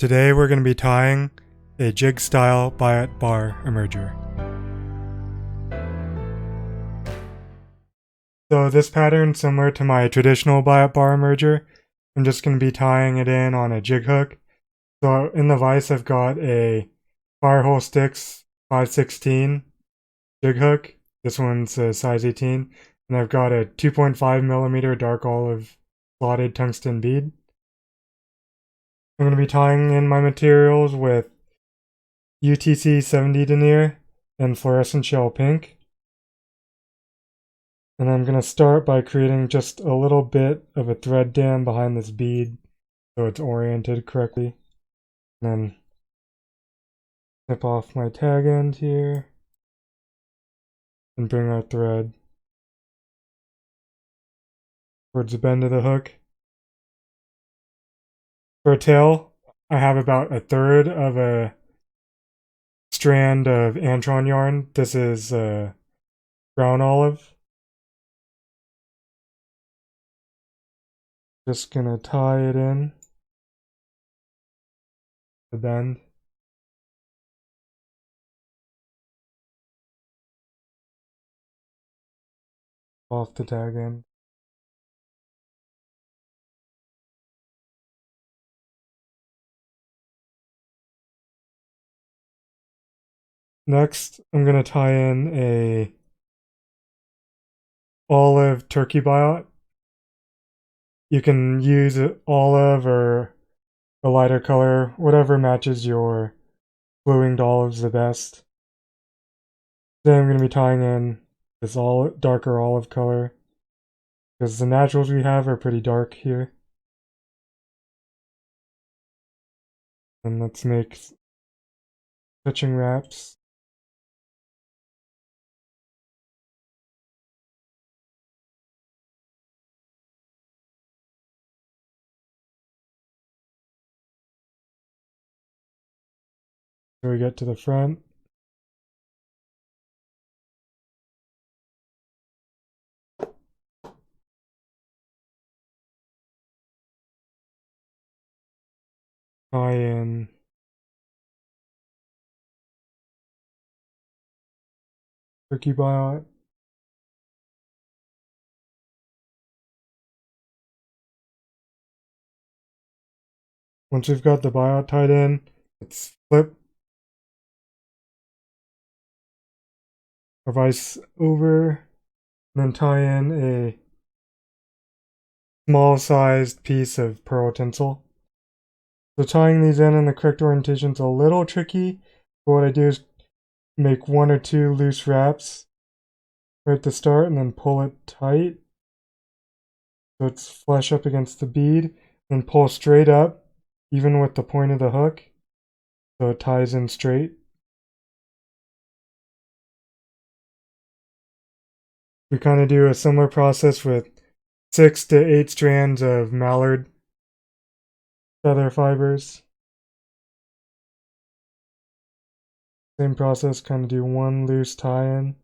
Today we're going to be tying a jig style Biot Barr Emerger. So this pattern, similar to my traditional Biot Barr Emerger, I'm just going to be tying it in on a jig hook. So in the vise I've got a Firehole Sticks 516 jig hook. This one's a size 18. And I've got a 2.5mm dark olive slotted tungsten bead. I'm going to be tying in my materials with UTC 70 Denier and fluorescent shell pink. And I'm going to start by creating just a little bit of a thread dam behind this bead so it's oriented correctly. And then snip off my tag end here and bring our thread towards the bend of the hook. For a tail, I have about 1/3 of a strand of Antron yarn. This is brown olive. Just gonna tie it in the bend. Off the tag end. Next, I'm gonna tie in a olive turkey biot. You can use olive or a lighter color, whatever matches your blue-winged olives the best. Then I'm going to be tying in this darker olive color because the naturals we have are pretty dark here. And let's make touching wraps. So we get to the front. Tie in turkey biot. Once we've got the biot tied in, let's flip our vise over and then tie in a small sized piece of pearl tinsel. So tying these in the correct orientation is a little tricky, but what I do is make 1 or 2 loose wraps right at the start and then pull it tight so it's flush up against the bead, then pull straight up even with the point of the hook so it ties in straight. We kind of do a similar process with 6 to 8 strands of Mallard feather fibers. Same process, kind of do 1 loose tie-in,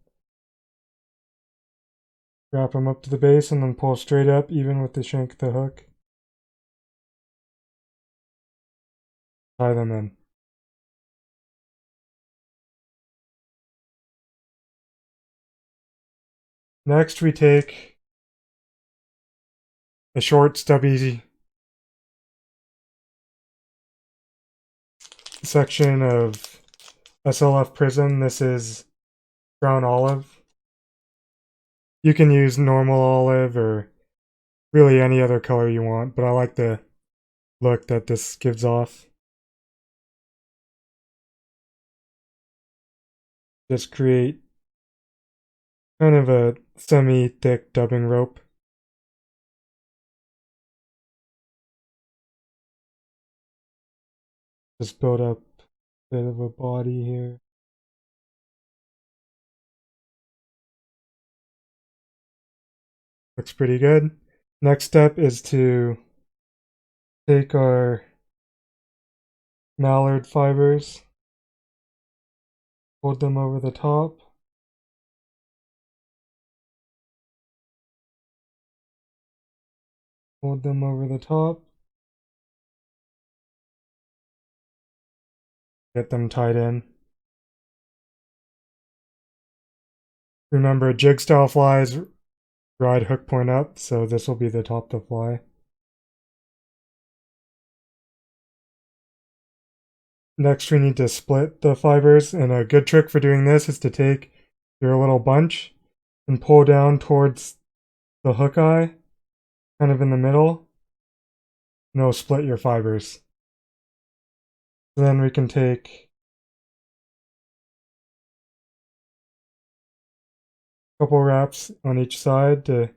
wrap them up to the base, and then pull straight up even with the shank of the hook. Tie them in. Next we take a short stubby section of SLF Prism. This is brown olive. You can use normal olive or really any other color you want, but I like the look that this gives off. Just create kind of a semi-thick dubbing rope. Just build up a bit of a body here. Looks pretty good. Next step is to take our Mallard fibers, fold them over the top, fold them over the top, Get them tied in. Remember, jig style flies ride hook point up, so this will be the top to fly. Next, we need to split the fibers, and a good trick for doing this is to take your little bunch and pull down towards the hook eye, kind of in the middle, and it'll split your fibers. So then we can take a couple wraps on each side to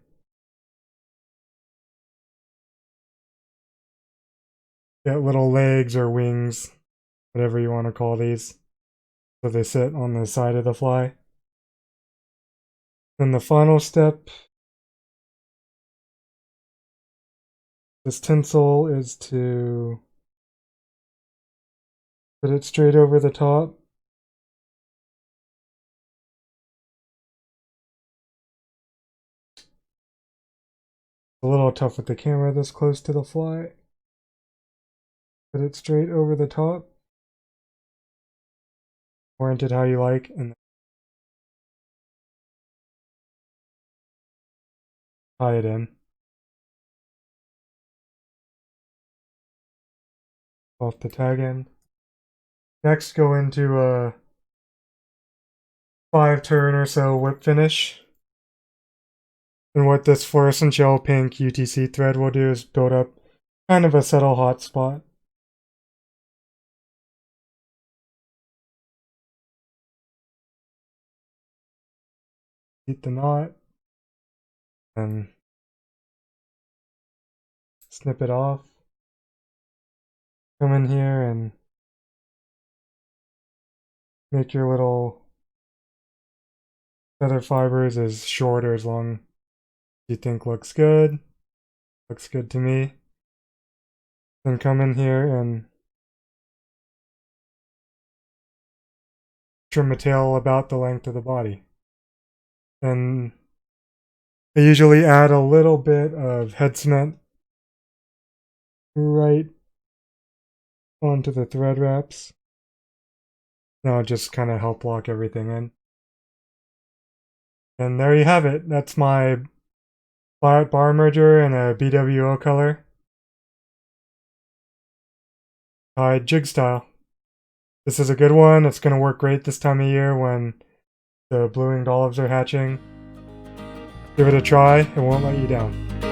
get little legs or wings, whatever you want to call these, so they sit on the side of the fly. Then the final step, this tinsel, is to put it straight over the top. A little tough with the camera this close to the fly. Put it straight over the top. Orient it how you like, and tie it in. Off the tag end. Next, go into a 5-turn or so whip finish. And what this fluorescent gel pink UTC thread will do is build up kind of a subtle hot spot. Heat the knot and snip it off. Come in here and make your little feather fibers as short or as long as you think looks good. Looks good to me. Then come in here and trim a tail about the length of the body. And I usually add a little bit of head cement right onto the thread wraps. Now just kind of help lock everything in. And there you have it. That's my Biot Barr Emerger in a BWO color. Tied jig style. This is a good one. It's going to work great this time of year when the blue-winged olives are hatching. Give it a try. It won't let you down.